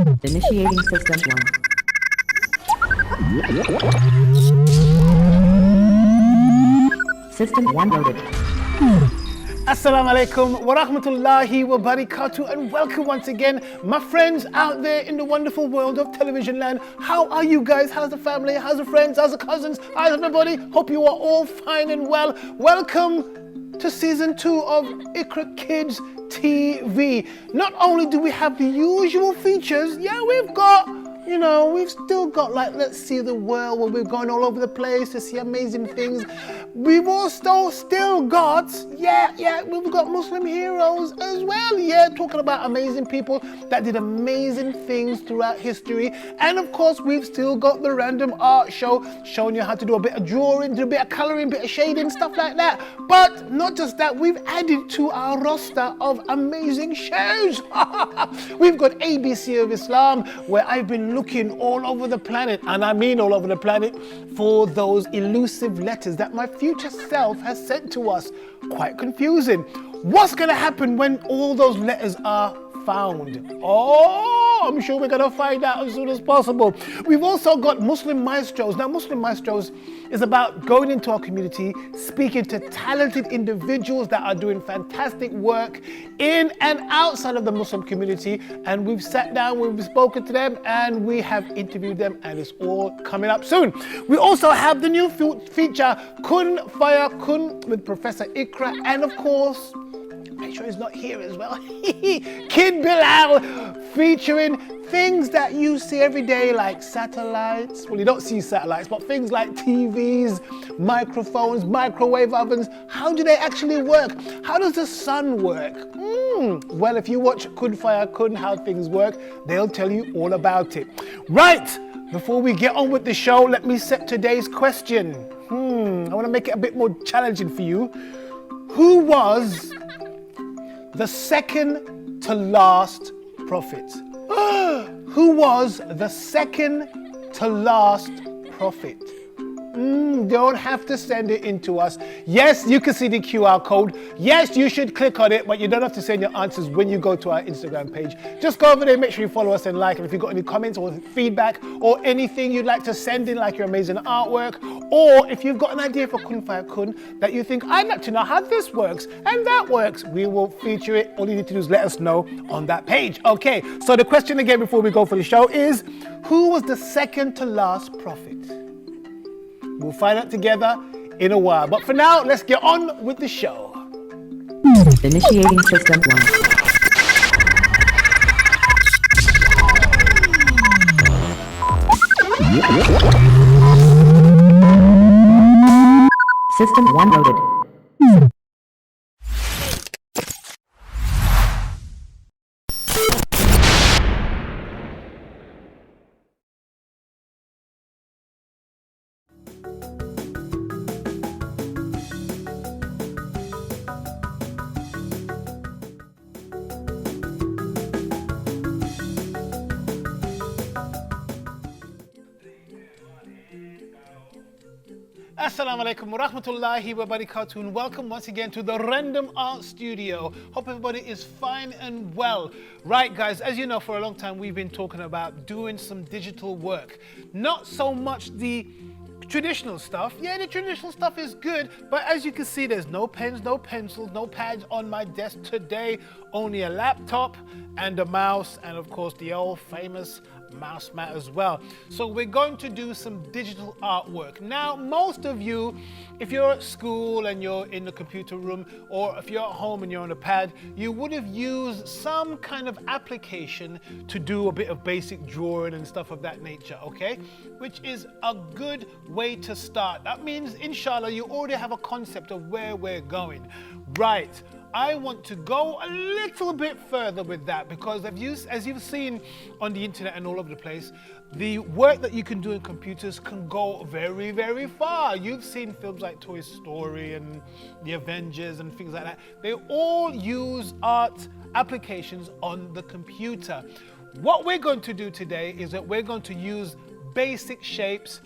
Initiating system 1. System 1 loaded. Assalamu alaikum wa rahmatullahi wa barakatuh, and welcome once again, my friends out there in the wonderful world of television land. How are you guys? How's the family? How's the friends? How's the cousins? How's everybody? Hope you are all fine and well. Welcome to season 2 of IQRA Kids TV. Not only do we have the usual features, we've still got, like, let's see the world, where we're going all over the place to see amazing things. We've also still got, we've got Muslim heroes as well, talking about amazing people that did amazing things throughout history. And of course, we've still got the random art show, showing you how to do a bit of drawing, do a bit of colouring, bit of shading, stuff like that. But not just that, we've added to our roster of amazing shows. We've got ABC of Islam, where I've been looking all over the planet, and I mean all over the planet, for those elusive letters that my future self has sent to us. Quite confusing. What's going to happen when all those letters are found? Oh, I'm sure we're going to find out as soon as possible. We've also got Muslim Maestros. Now, Muslim Maestros is about going into our community, speaking to talented individuals that are doing fantastic work in and outside of the Muslim community. And we've sat down, we've spoken to them, and we have interviewed them, and it's all coming up soon. We also have the new feature, Kun Fire Kun, with Professor IQRA, and of course, make sure he's not here as well, Kid Bilal, featuring things that you see every day, like satellites. Well, you don't see satellites, but things like TVs, microphones, microwave ovens. How do they actually work? How does the sun work? Well, if you watch Kun Fire Kun, How Things Work, they'll tell you all about it. Right, before we get on with the show, let me set today's question. I want to make it a bit more challenging for you. Who was the second to last prophet? Who was the second to last prophet? Don't have to send it in to us. Yes, you can see the QR code. Yes, you should click on it, but you don't have to send your answers when you go to our Instagram page. Just go over there, make sure you follow us and like. And if you've got any comments or feedback or anything you'd like to send in, like your amazing artwork, or if you've got an idea for Kun Fire Kun that you think, I'd like to know how this works and that works, we will feature it. All you need to do is let us know on that page. Okay, so the question again before we go for the show is, who was the second to last prophet? We'll find out together in a while. But for now, let's get on with the show. Initiating system 1. System 1 loaded. Assalamu alaikum wa rahmatullahi wa barakatuh, and welcome once again to the Random Art Studio. Hope everybody is fine and well. Right, guys, as you know, for a long time we've been talking about doing some digital work. Not so much the traditional stuff. Yeah, the traditional stuff is good, but as you can see, there's no pens, no pencils, no pads on my desk today. Only a laptop and a mouse, and of course the old famous mouse mat as well. So we're going to do some digital artwork. Now, most of you, if you're at school and you're in the computer room, or if you're at home and you're on a pad, you would have used some kind of application to do a bit of basic drawing and stuff of that nature, okay? Which is a good way to start. That means, inshallah, you already have a concept of where we're going. Right. I want to go a little bit further with that, because as you've seen on the internet and all over the place, the work that you can do in computers can go very, very far. You've seen films like Toy Story and The Avengers and things like that. They all use art applications on the computer. What we're going to do today is that we're going to use basic shapes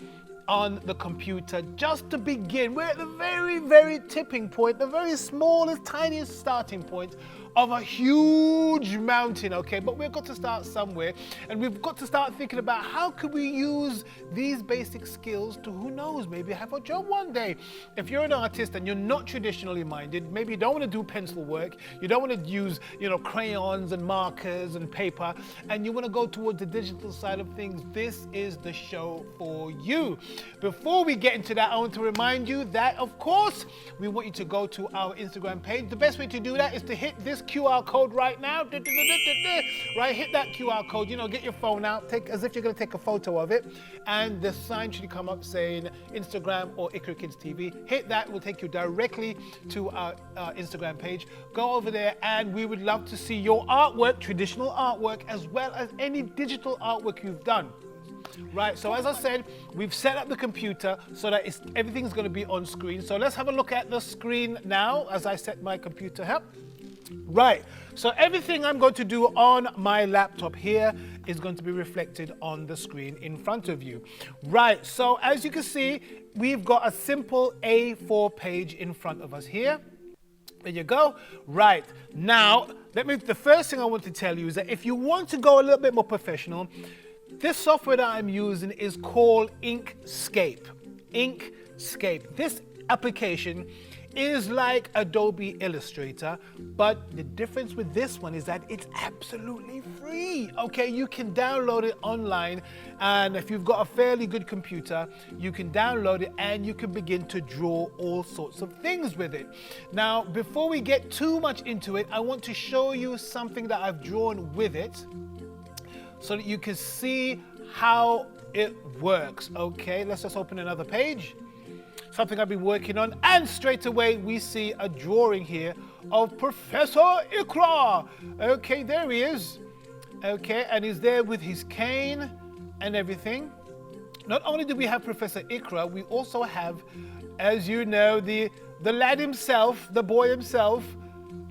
on the computer just to begin. We're at the very, very tipping point, the very smallest, tiniest starting point of a huge mountain, okay? But we've got to start somewhere, and we've got to start thinking about how could we use these basic skills to, who knows, maybe have a job one day. If you're an artist and you're not traditionally minded, maybe you don't want to do pencil work, you don't want to use, crayons and markers and paper, and you want to go towards the digital side of things, this is the show for you. Before we get into that, I want to remind you that, of course, we want you to go to our Instagram page. The best way to do that is to hit this QR code right now. Right, hit that QR code, get your phone out, take as if you're going to take a photo of it, and the sign should come up saying Instagram or IQRA Kids TV. Hit that, it will take you directly to our Instagram page. Go over there, and we would love to see your artwork, traditional artwork, as well as any digital artwork you've done. Right, so as I said, we've set up the computer so that everything's going to be on screen. So let's have a look at the screen now as I set my computer up. Right, so everything I'm going to do on my laptop here is going to be reflected on the screen in front of you. Right, so as you can see, we've got a simple A4 page in front of us here. There you go. Right, now, the first thing I want to tell you is that if you want to go a little bit more professional, this software that I'm using is called Inkscape. Inkscape. This application is like Adobe Illustrator, but the difference with this one is that it's absolutely free. Okay, you can download it online, and if you've got a fairly good computer, you can download it and you can begin to draw all sorts of things with it. Now, before we get too much into it, I want to show you something that I've drawn with it, so that you can see how it works. Okay, let's just open another page. Something I've been working on, and straight away we see a drawing here of Professor IQRA. Okay, there he is. Okay, and he's there with his cane and everything. Not only do we have Professor IQRA, we also have, as you know, the lad himself, the boy himself,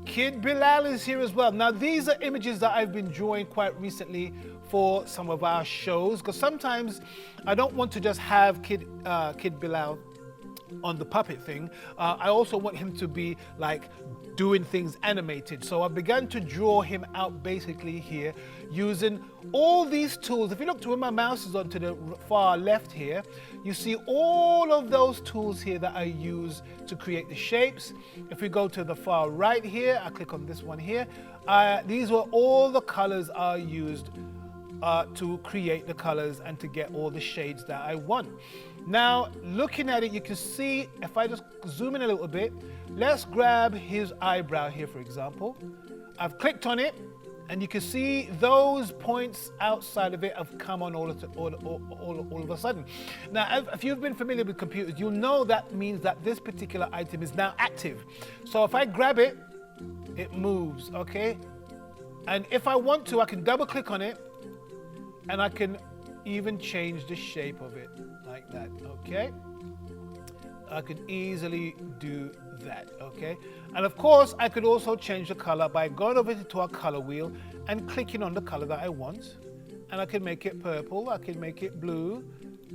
Kid Bilal is here as well. Now, these are images that I've been drawing quite recently for some of our shows, because sometimes I don't want to just have Kid Bilal on the puppet thing. I also want him to be like doing things animated. So I began to draw him out basically here using all these tools. If you look to where my mouse is on to the far left here, you see all of those tools here that I use to create the shapes. If we go to the far right here, I click on this one here. These were all the colors I used to create the colors and to get all the shades that I want. Now, looking at it, you can see, if I just zoom in a little bit, let's grab his eyebrow here, for example. I've clicked on it, and you can see those points outside of it have come on all of a sudden. Now, if you've been familiar with computers, you'll know that means that this particular item is now active. So if I grab it, it moves, okay? And if I want to, I can double click on it, and I can even change the shape of it like that, okay? I could easily do that, okay? And of course, I could also change the color by going over to our color wheel and clicking on the color that I want. And I can make it purple, I can make it blue,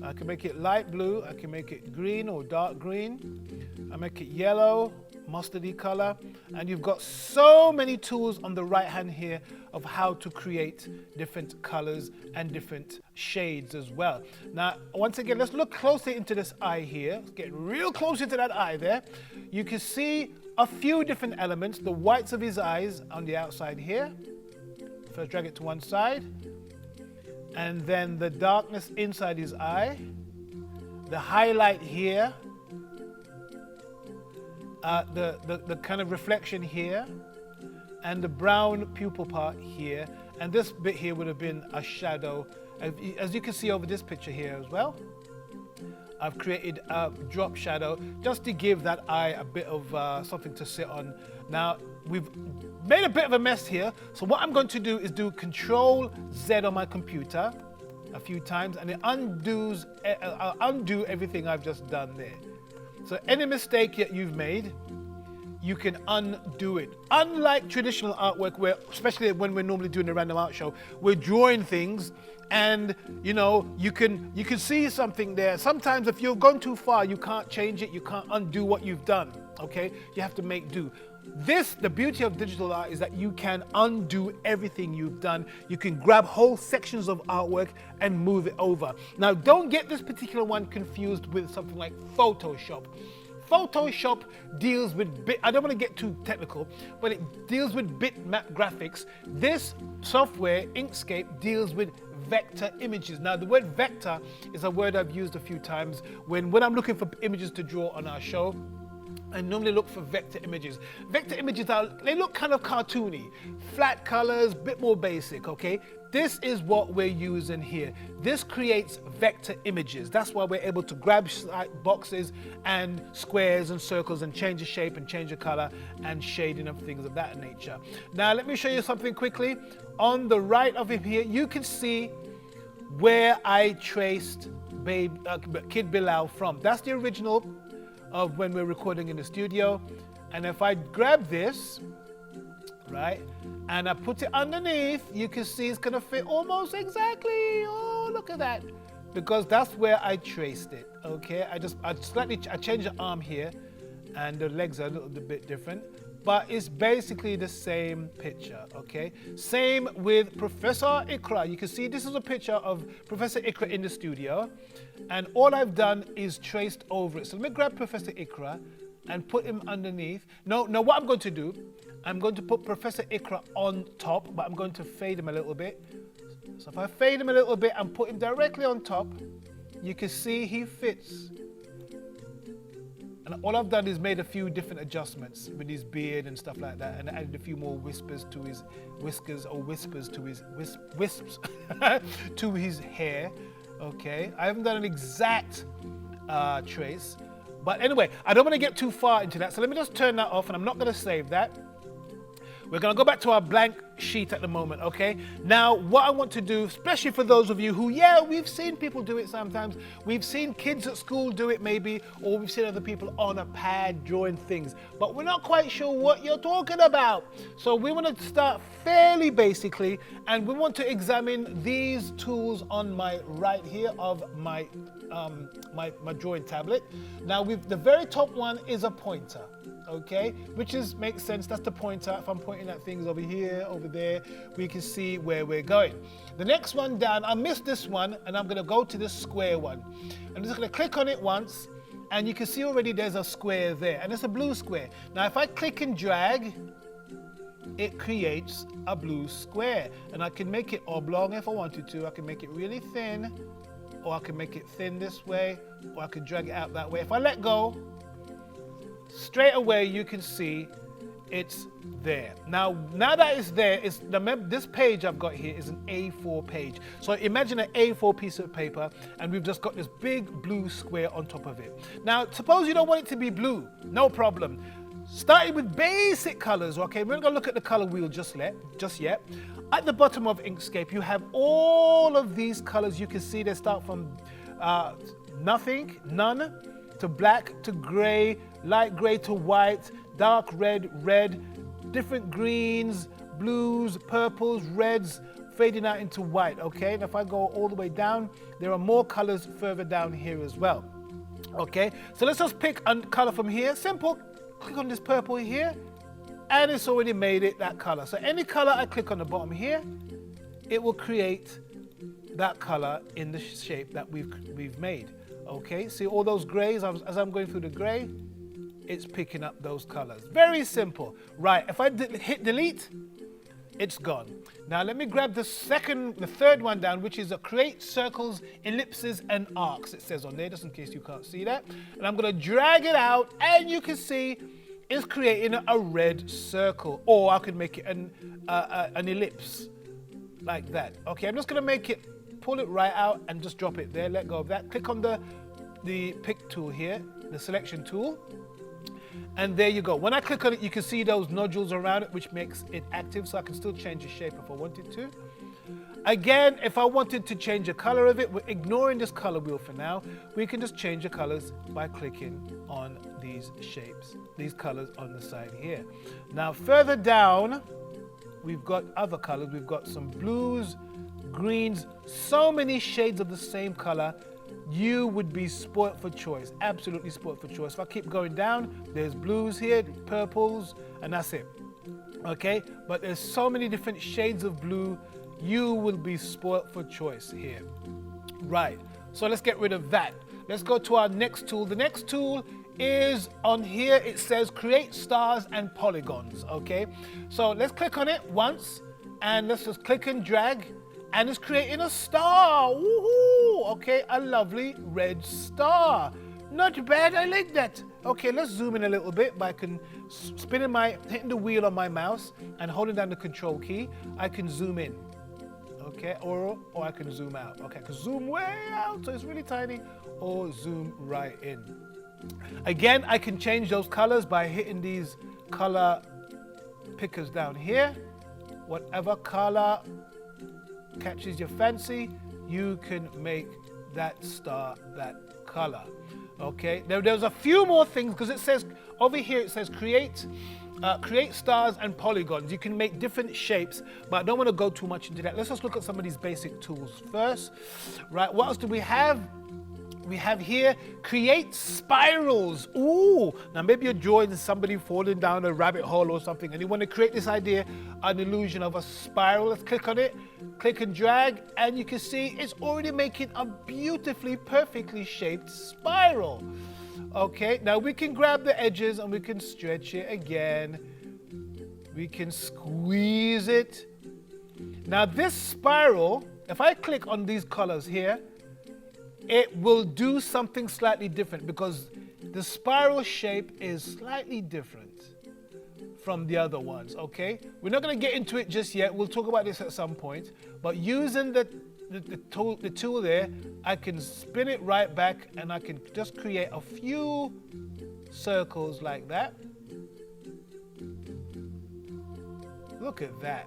I can make it light blue, I can make it green or dark green, I make it yellow, mustardy color, and you've got so many tools on the right hand here of how to create different colors and different shades as well. Now, once again, let's look closely into this eye here. Let's get real close into that eye there. You can see a few different elements, the whites of his eyes on the outside here. First, drag it to one side, and then the darkness inside his eye, the highlight here, the kind of reflection here, and the brown pupil part here, and this bit here would have been a shadow. As you can see over this picture here as well, I've created a drop shadow just to give that eye a bit of something to sit on. Now, we've made a bit of a mess here, so what I'm going to do is do Control Z on my computer a few times, and it undoes, I'll undo everything I've just done there. So any mistake that you've made, you can undo it. Unlike traditional artwork, where, especially when we're normally doing a random art show, we're drawing things, and you know, you can see something there. Sometimes if you're going too far, you can't change it, you can't undo what you've done, okay? You have to make do. the beauty of digital art is that you can undo everything you've done. You can grab whole sections of artwork and move it over. Now, don't get this particular one confused with something like Photoshop. Photoshop deals with I don't want to get too technical, but it deals with bitmap graphics. This software, Inkscape, deals with vector images. Now, the word vector is a word I've used a few times when I'm looking for images to draw on our show. I normally look for vector images. Vector images they look kind of cartoony, flat colors, bit more basic, okay? This is what we're using here. This creates vector images. That's why we're able to grab boxes and squares and circles and change the shape and change the color and shading of things of that nature. Now, let me show you something quickly. On the right of him here, you can see where I traced Kid Bilal from. That's the original of when we're recording in the studio. And if I grab this, right, and I put it underneath, you can see it's gonna fit almost exactly. Oh, look at that. Because that's where I traced it, okay? I changed the arm here, and the legs are a little bit different, but it's basically the same picture, okay? Same with Professor IQRA. You can see this is a picture of Professor IQRA in the studio, and all I've done is traced over it. So let me grab Professor IQRA and put him underneath. No, what I'm going to do, I'm going to put Professor IQRA on top, but I'm going to fade him a little bit. So if I fade him a little bit and put him directly on top, you can see he fits. And all I've done is made a few different adjustments with his beard and stuff like that, and added a few more whispers to his whiskers, or whispers to his wisps to his hair. Okay, I haven't done an exact trace, but anyway, I don't want to get too far into that, so let me just turn that off, and I'm not going to save that. We're going to go back to our blank sheet at the moment, okay? Now, what I want to do, especially for those of you who, yeah, we've seen people do it sometimes. We've seen kids at school do it maybe, or we've seen other people on a pad drawing things, but we're not quite sure what you're talking about. So we want to start fairly basically, and we want to examine these tools on my right here of my my drawing tablet. Now, the very top one is a pointer. Okay, which makes sense. That's the pointer. If I'm pointing at things over here, over there, we can see where we're going. The next one down, I missed this one, and I'm going to go to this square one. I'm just going to click on it once, and you can see already there's a square there, and it's a blue square. Now, if I click and drag, it creates a blue square, and I can make it oblong if I wanted to. I can make it really thin, or I can make it thin this way, or I can drag it out that way. If I let go, straight away you can see it's there. Now that it's there, remember this page I've got here is an A4 page. So imagine an A4 piece of paper, and we've just got this big blue square on top of it. Now suppose you don't want it to be blue, no problem. Starting with basic colors, okay? We're not gonna look at the color wheel just yet. At the bottom of Inkscape, you have all of these colors. You can see they start from nothing, none, to black, to gray, light gray to white, dark red, different greens, blues, purples, reds, fading out into white, okay? And if I go all the way down, there are more colors further down here as well, okay? So let's just pick a color from here, simple. Click on this purple here, and it's already made it that color. So any color I click on the bottom here, it will create that color in the shape that we've made. Okay, see all those grays, as I'm going through the gray, it's picking up those colors. Very simple. Right, if I hit delete, it's gone. Now let me grab the third one down, which is a create circles, ellipses, and arcs. It says on there, just in case you can't see that. And I'm gonna drag it out, and you can see it's creating a red circle. Or I could make it an ellipse, like that. Okay, I'm just gonna make it, pull it right out and just drop it there, let go of that. Click on the pick tool here, the selection tool, and there you go. When I click on it, you can see those nodules around it, which makes it active, so I can still change the shape if I wanted to. Again, if I wanted to change the color of it, we're ignoring this color wheel for now. We can just change the colors by clicking on these shapes, these colors on the side here. Now further down, we've got other colors. We've got some blues, greens, so many shades of the same color you would be spoilt for choice, absolutely spoilt for choice. If I keep going down, there's blues here, purples, and that's it. Okay, but there's so many different shades of blue, you will be spoilt for choice here. Right, so let's get rid of that. Let's go to our next tool. The next tool is on here. It says create stars and polygons. Okay, so let's click on it once and let's just click and drag, and it's creating a star. Woohoo! Okay, a lovely red star. Not bad, I like that. Okay, let's zoom in a little bit by hitting the wheel on my mouse and holding down the control key. I can zoom in. Okay, or I can zoom out. Okay, I can zoom way out so it's really tiny, or zoom right in. Again, I can change those colors by hitting these color pickers down here. Whatever color catches your fancy, you can make that star that color. Okay, there's a few more things because it says over here, it says create stars and polygons. You can make different shapes, but I don't want to go too much into that. Let's just look at some of these basic tools first. Right, what else do we have? We have here, create spirals. Ooh, now maybe you're drawing somebody falling down a rabbit hole or something, and you want to create this idea, an illusion of a spiral. Let's click on it, click and drag, and you can see it's already making a beautifully, perfectly shaped spiral. Okay, now we can grab the edges and we can stretch it again. We can squeeze it. Now this spiral, if I click on these colors here, it will do something slightly different because the spiral shape is slightly different from the other ones, okay? We're not going to get into it just yet. We'll talk about this at some point. But using the tool there, I can spin it right back and I can just create a few circles like that. Look at that.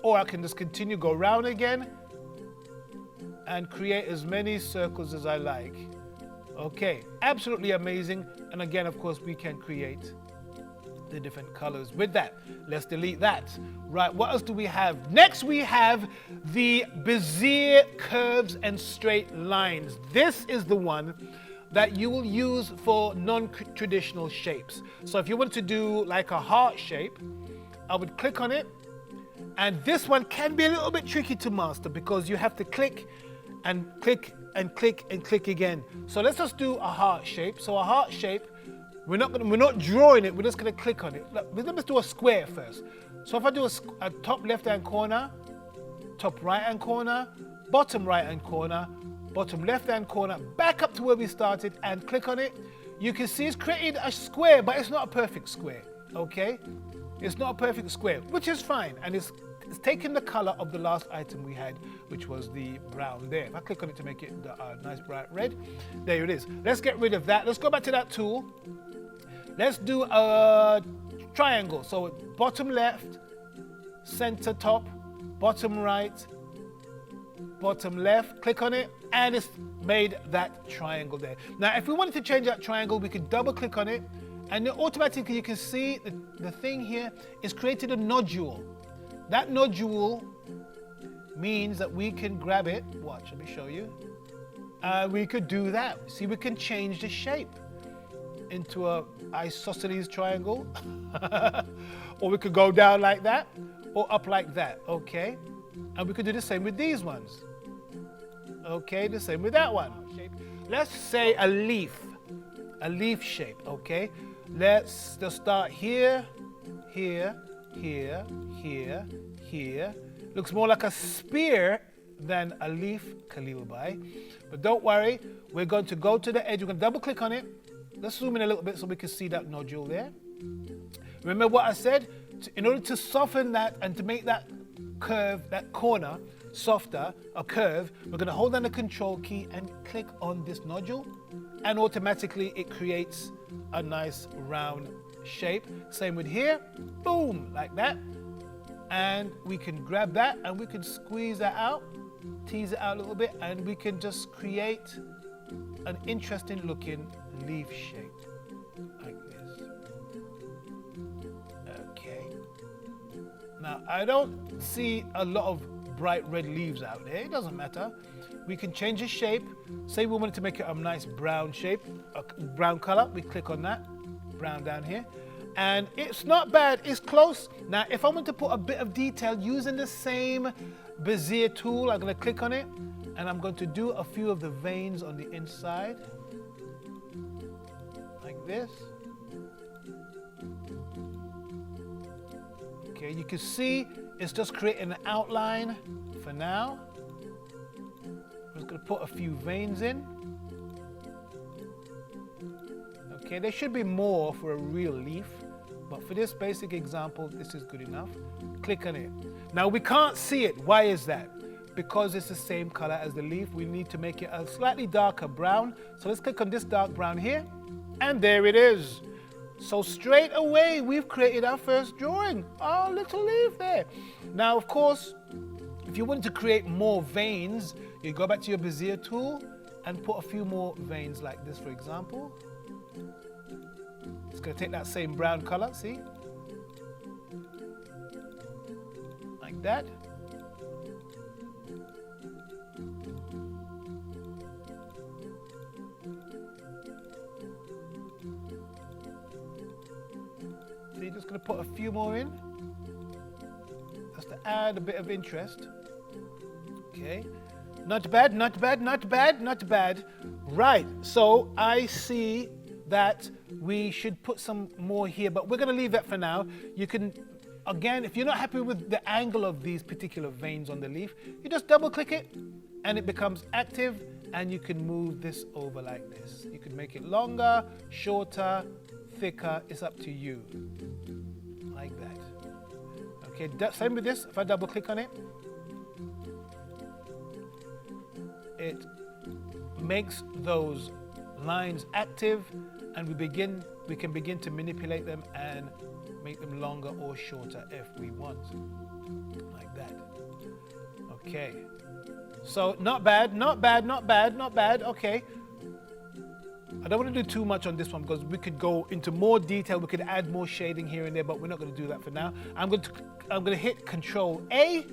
Or I can just continue, go round again, and create as many circles as I like. Okay, absolutely amazing. And again, of course, we can create the different colors with that. Let's delete that. Right, what else do we have? Next, we have the Bezier curves and straight lines. This is the one that you will use for non-traditional shapes. So if you want to do like a heart shape, I would click on it. And this one can be a little bit tricky to master because you have to click and click and click and click again. So let's just do a heart shape. So a heart shape, we're not drawing it, we're just gonna click on it. Let's do a square first. So if I do a top left-hand corner, top right-hand corner, bottom right-hand corner, bottom left-hand corner, back up to where we started and click on it, you can see it's created a square, but it's not a perfect square, okay? It's not a perfect square, which is fine, and it's taking the color of the last item we had, which was the brown there. If I click on it to make it a nice bright red, there it is. Let's get rid of that. Let's go back to that tool. Let's do a triangle. So bottom left, center top, bottom right, bottom left, click on it, and it's made that triangle there. Now, if we wanted to change that triangle, we could double click on it, and then automatically you can see the thing here is created a nodule. That nodule means that we can grab it. Watch, let me show you. We could do that. See, we can change the shape into a isosceles triangle. Or we could go down like that, or up like that, okay? And we could do the same with these ones. Okay, the same with that one. Let's say a leaf shape, okay? Let's just start here, here, here, here, here. Looks more like a spear than a leaf, Khaleel bhai. But don't worry, we're going to go to the edge. We're going to double click on it. Let's zoom in a little bit so we can see that nodule there. Remember what I said? In order to soften that and to make that curve, that corner, softer, a curve, we're going to hold down the control key and click on this nodule, and automatically it creates a nice round shape. Same with here, boom, like that. And we can grab that and we can squeeze that out, tease it out a little bit, and we can just create an interesting looking leaf shape like this. Okay. Now I don't see a lot of bright red leaves out there. It doesn't matter. We can change the shape. Say we wanted to make it a nice brown shape, a brown color. We click on that, brown down here. And it's not bad, it's close. Now, if I want to put a bit of detail using the same Bezier tool, I'm gonna click on it and I'm going to do a few of the veins on the inside, like this. Okay, you can see it's just creating an outline for now. I'm just gonna put a few veins in. Okay, there should be more for a real leaf, but for this basic example, this is good enough. Click on it. Now we can't see it. Why is that? Because it's the same color as the leaf. We need to make it a slightly darker brown. So let's click on this dark brown here, and there it is. So straight away, we've created our first drawing, our little leaf there. Now, of course, if you want to create more veins, you go back to your Bezier tool and put a few more veins like this, for example. It's going to take that same brown color, see? Like that. So you're just going to put a few more in, just to add a bit of interest. Okay. Not bad, not bad, not bad, not bad. Right, so I see that we should put some more here, but we're going to leave that for now. You can, again, if you're not happy with the angle of these particular veins on the leaf, you just double click it and it becomes active, and you can move this over like this. You can make it longer, shorter, thicker, it's up to you. Like that. Okay, same with this. If I double click on it, it makes those lines active, and we can begin to manipulate them and make them longer or shorter if we want, like that. Okay, so not bad, not bad, not bad, not bad. Okay, I don't want to do too much on this one because we could go into more detail. We could add more shading here and there, but we're not going to do that for now. I'm going to hit Control A,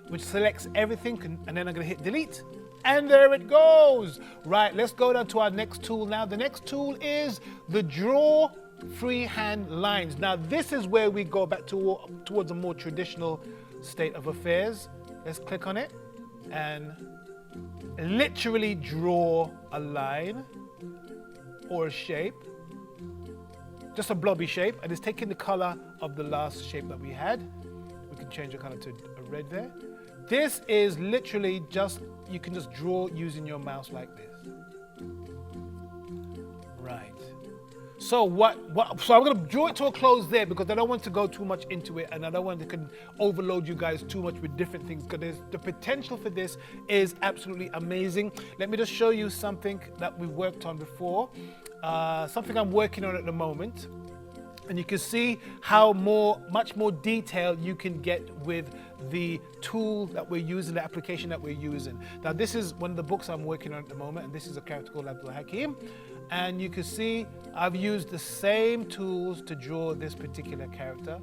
which selects everything, and then I'm going to hit Delete. And there it goes. Right, let's go down to our next tool now. The next tool is the Draw Freehand Lines. Now, this is where we go back towards a more traditional state of affairs. Let's click on it and literally draw a line or a shape, just a blobby shape, and it's taking the color of the last shape that we had. We can change the color to a red there. This is literally just, you can just draw using your mouse like this. Right. So so I'm going to draw it to a close there because I don't want to go too much into it, and I don't want to overload you guys too much with different things, because the potential for this is absolutely amazing. Let me just show you something that we worked on before, something I'm working on at the moment. And you can see how much more detail you can get with the tool that we're using, the application that we're using. Now, this is one of the books I'm working on at the moment, and this is a character called Abdul Hakim. And you can see I've used the same tools to draw this particular character.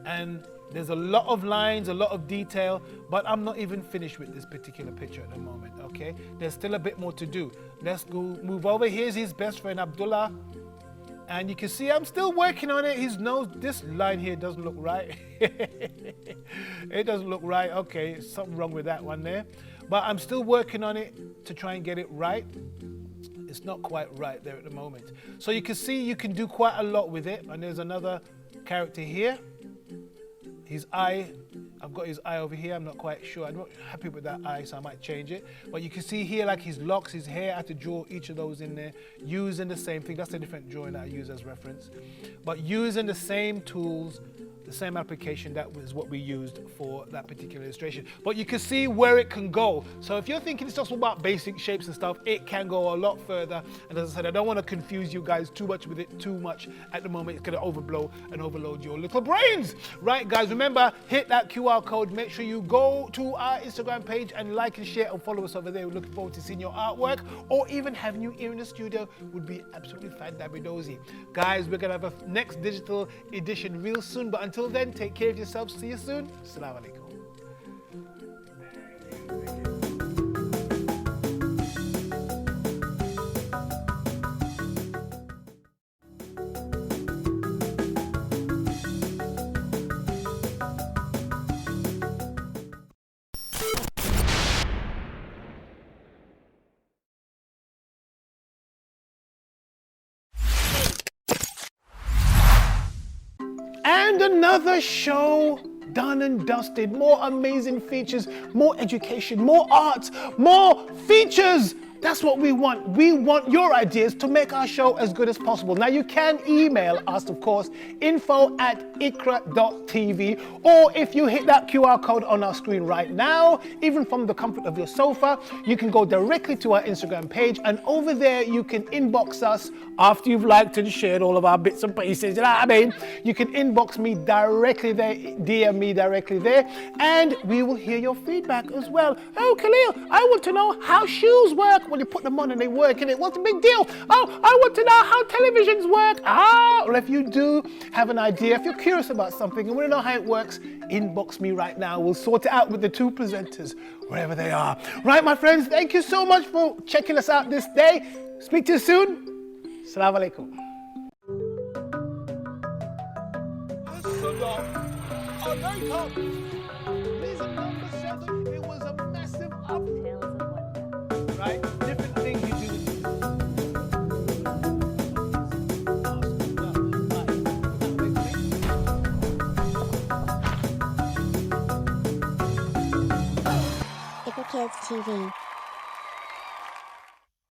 And there's a lot of lines, a lot of detail, but I'm not even finished with this particular picture at the moment, okay? There's still a bit more to do. Let's go move over. Here's his best friend, Abdullah. And you can see I'm still working on it. His nose, this line here doesn't look right. It doesn't look right. Okay, something wrong with that one there. But I'm still working on it to try and get it right. It's not quite right there at the moment. So you can see you can do quite a lot with it. And there's another character here. His eye, I've got his eye over here. I'm not quite sure. I'm not happy with that eye, so I might change it. But you can see here, like his locks, his hair. I had to draw each of those in there, using the same thing. That's a different drawing that I use as reference. But using the same tools, the same application, that was what we used for that particular illustration. But you can see where it can go. So if you're thinking it's just about basic shapes and stuff, it can go a lot further. And as I said, I don't want to confuse you guys too much with it too much at the moment. It's going to overblow and overload your little brains. Right, guys, remember, hit that QR code. Make sure you go to our Instagram page and like and share and follow us over there. We're looking forward to seeing your artwork, or even having you here in the studio would be absolutely fantabulous. Guys, we're going to have a next digital edition real soon. But until Until then, take care of yourselves. See you soon. Assalamu alaikum. And another show done and dusted. More amazing features, more education, more art, more features. That's what we want. We want your ideas to make our show as good as possible. Now you can email us, of course, info@IQRA.TV, or if you hit that QR code on our screen right now, even from the comfort of your sofa, you can go directly to our Instagram page, and over there you can inbox us after you've liked and shared all of our bits and pieces, you know what I mean? You can inbox me directly there, DM me directly there, and we will hear your feedback as well. Oh, Khaleel, I want to know how shoes work. When you put them on and they work, innit? What's the big deal? Oh, I want to know how televisions work. Or if you do have an idea, if you're curious about something and want to know how it works, inbox me right now. We'll sort it out with the two presenters, wherever they are. Right, my friends, thank you so much for checking us out this day. Speak to you soon. Assalamu alaikum. Reason number 7, it was a massive up. Right? Different things you do. IQRA Kids TV.